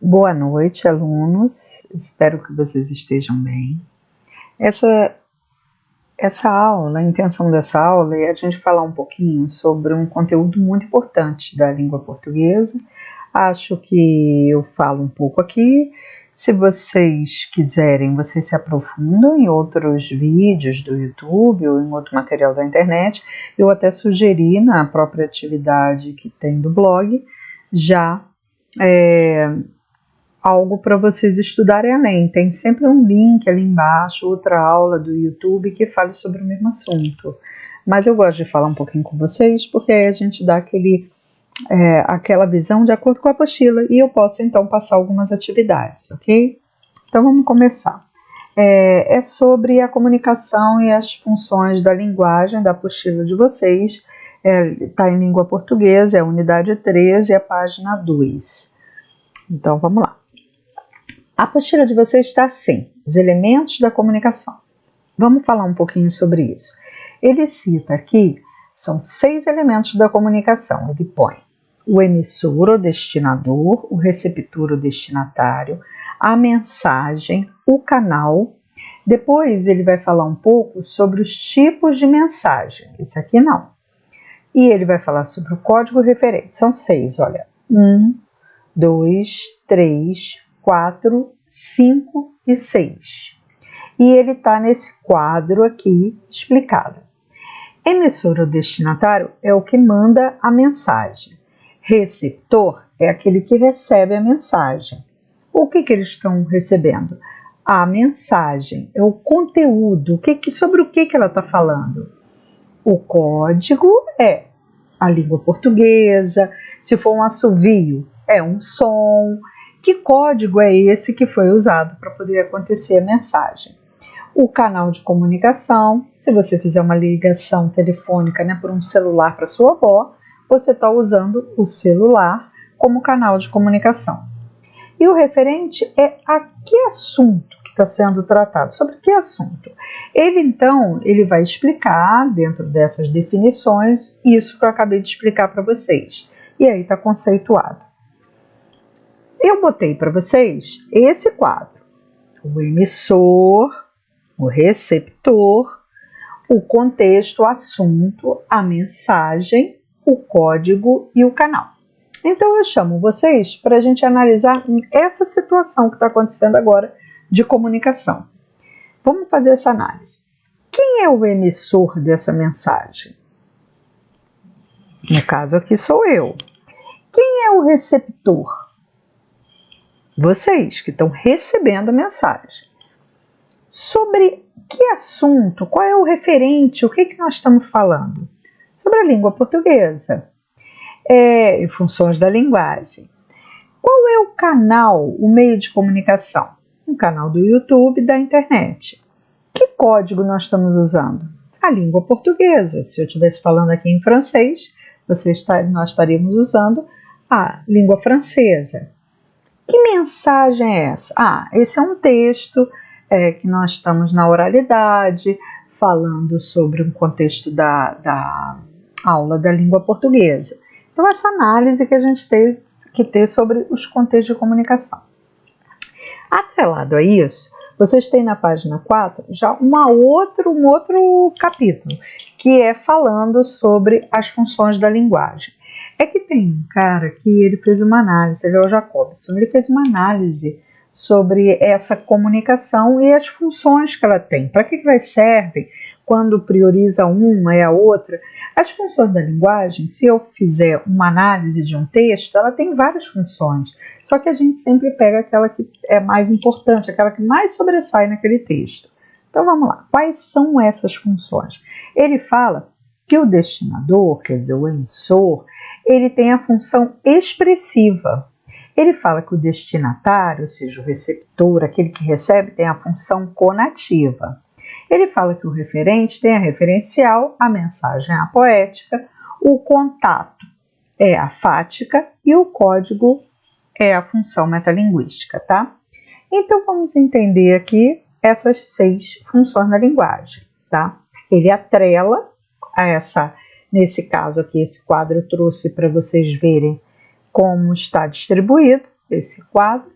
Boa noite, alunos. Espero que vocês estejam bem. Essa aula, a intenção dessa aula é a gente falar um pouquinho sobre um conteúdo muito importante da língua portuguesa. Acho que eu falo um pouco aqui. Se vocês quiserem, vocês se aprofundam em outros vídeos do YouTube ou em outro material da internet. Eu até sugeri na própria atividade que tem do blog já algo para vocês estudarem além. Tem sempre um link ali embaixo, outra aula do YouTube que fale sobre o mesmo assunto. Mas eu gosto de falar um pouquinho com vocês, porque aí a gente dá aquela visão de acordo com a apostila e eu posso então passar algumas atividades, ok? Então vamos começar. É sobre a comunicação e as funções da linguagem da apostila de vocês. Está em língua portuguesa, é a unidade 13, a página 2. Então vamos lá. A apostila de vocês está assim, os elementos da comunicação. Vamos falar um pouquinho sobre isso. Ele cita aqui, são 6 elementos da comunicação. Ele põe o emissor ou destinador, o receptor ou destinatário, a mensagem, o canal. Depois ele vai falar um pouco sobre os tipos de mensagem. Esse aqui não. E ele vai falar sobre o código referente. São 6, olha. 1, 2, 3, 4, 5 e 6. E ele está nesse quadro aqui explicado. Emissor ou destinatário é o que manda a mensagem. Receptor é aquele que recebe a mensagem. O que eles estão recebendo? A mensagem, é o conteúdo, sobre o que ela está falando. O código é a língua portuguesa, se for um assovio, é um som. Que código é esse que foi usado para poder acontecer a mensagem? O canal de comunicação, se você fizer uma ligação telefônica, por um celular para sua avó, você está usando o celular como canal de comunicação. E o referente é a que assunto que está sendo tratado, sobre que assunto. Ele vai explicar, dentro dessas definições, isso que eu acabei de explicar para vocês. E aí está conceituado. Eu botei para vocês esse quadro, o emissor, o receptor, o contexto, o assunto, a mensagem, o código e o canal. Então eu chamo vocês para a gente analisar essa situação que está acontecendo agora de comunicação. Vamos fazer essa análise. Quem é o emissor dessa mensagem? No caso aqui sou eu. Quem é o receptor? Vocês que estão recebendo a mensagem. Sobre que assunto? Qual é o referente? O que nós estamos falando? Sobre a língua portuguesa. E funções da linguagem. Qual é o canal, o meio de comunicação? Um canal do YouTube, da internet. Que código nós estamos usando? A língua portuguesa. Se eu estivesse falando aqui em francês, nós estaríamos usando a língua francesa. Que mensagem é essa? Esse é um texto que nós estamos na oralidade, falando sobre um contexto da aula da língua portuguesa. Então, essa análise que a gente tem que ter sobre os contextos de comunicação. Atrelado a isso, vocês têm na página 4 já um outro capítulo, que é falando sobre as funções da linguagem. É que tem um cara que ele fez uma análise, ele é o Jacobson, ele fez uma análise sobre essa comunicação e as funções que ela tem. Para que elas servem? Quando prioriza uma é a outra. As funções da linguagem, se eu fizer uma análise de um texto, ela tem várias funções. Só que a gente sempre pega aquela que é mais importante, aquela que mais sobressai naquele texto. Então vamos lá. Quais são essas funções? Ele fala que o destinador, quer dizer, o emissor, ele tem a função expressiva. Ele fala que o destinatário, ou seja, o receptor, aquele que recebe, tem a função conativa. Ele fala que o referente tem a referencial, a mensagem é a poética, o contato é a fática e o código é a função metalinguística, tá? Então vamos entender aqui essas 6 funções da linguagem, tá? Ele atrela a nesse caso aqui, esse quadro eu trouxe para vocês verem como está distribuído. esse quadro,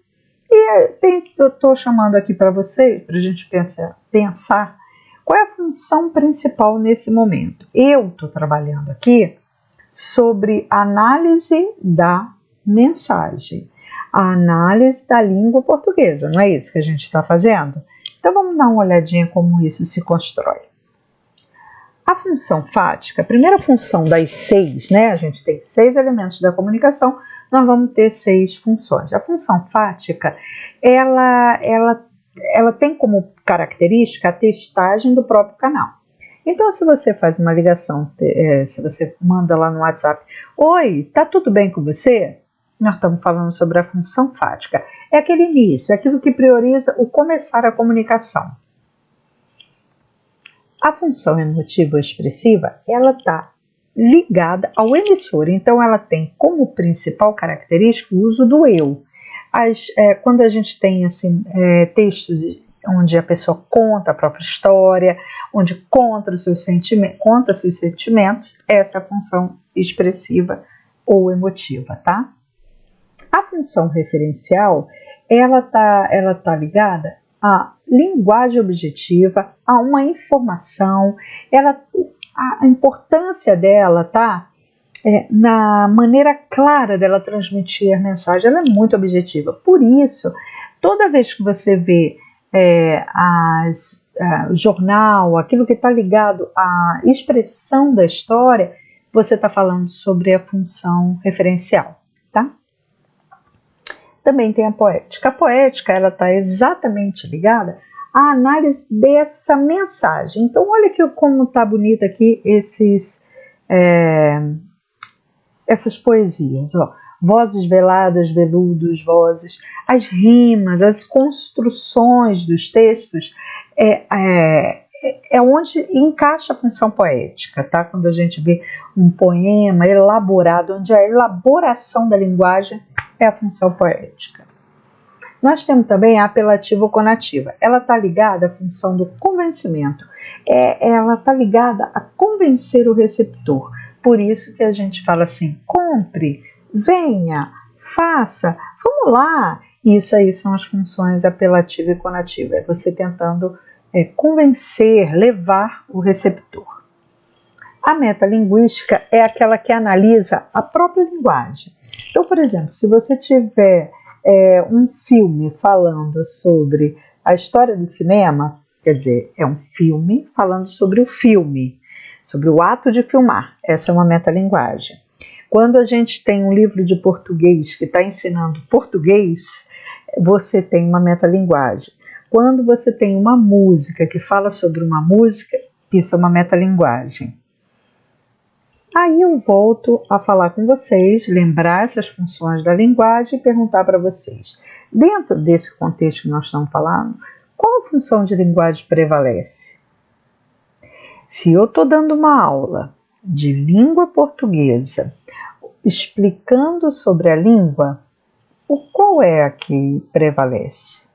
e estou chamando aqui para vocês, para a gente pensar qual é a função principal nesse momento. Eu estou trabalhando aqui sobre análise da mensagem, a análise da língua portuguesa, não é isso que a gente está fazendo? Então vamos dar uma olhadinha como isso se constrói. A função fática, a primeira função das 6, né? A gente tem 6 elementos da comunicação, nós vamos ter 6 funções. A função fática, ela tem como característica a testagem do próprio canal. Então, se você faz uma ligação, se você manda lá no WhatsApp, oi, tá tudo bem com você? Nós estamos falando sobre a função fática. É aquele início, é aquilo que prioriza o começar a comunicação. A função emotiva expressiva, ela está ligada ao emissor, então ela tem como principal característica o uso do eu. Quando a gente tem assim, textos onde a pessoa conta a própria história, onde conta seus sentimentos, essa é a função expressiva ou emotiva, tá? A função referencial, ela tá ligada à linguagem objetiva, a uma informação, a importância dela tá na maneira clara dela transmitir a mensagem, ela é muito objetiva. Por isso, toda vez que você vê jornal, aquilo que está ligado à expressão da história, você está falando sobre a função referencial, tá? Também tem a poética. A poética, ela está exatamente ligada à análise dessa mensagem. Então, olha como está bonita aqui essas poesias, ó. Vozes veladas, veludos, vozes, as rimas, as construções dos textos é onde encaixa a função poética, tá? Quando a gente vê um poema elaborado, onde a elaboração da linguagem é a função poética. Nós temos também a apelativo-conativa. Ela está ligada à função do convencimento. Ela está ligada a convencer o receptor. Por isso que a gente fala assim, compre, venha, faça, vamos lá. Isso aí são as funções apelativa e conativa. É você tentando convencer, levar o receptor. A metalinguística é aquela que analisa a própria linguagem. Então, por exemplo, se você tiver um filme falando sobre a história do cinema, quer dizer, é um filme falando sobre o filme, sobre o ato de filmar. Essa é uma metalinguagem. Quando a gente tem um livro de português que está ensinando português, você tem uma metalinguagem. Quando você tem uma música que fala sobre uma música, isso é uma metalinguagem. Aí eu volto a falar com vocês, lembrar essas funções da linguagem e perguntar para vocês, dentro desse contexto que nós estamos falando, qual a função de linguagem prevalece? Se eu estou dando uma aula de língua portuguesa, explicando sobre a língua, qual é a que prevalece?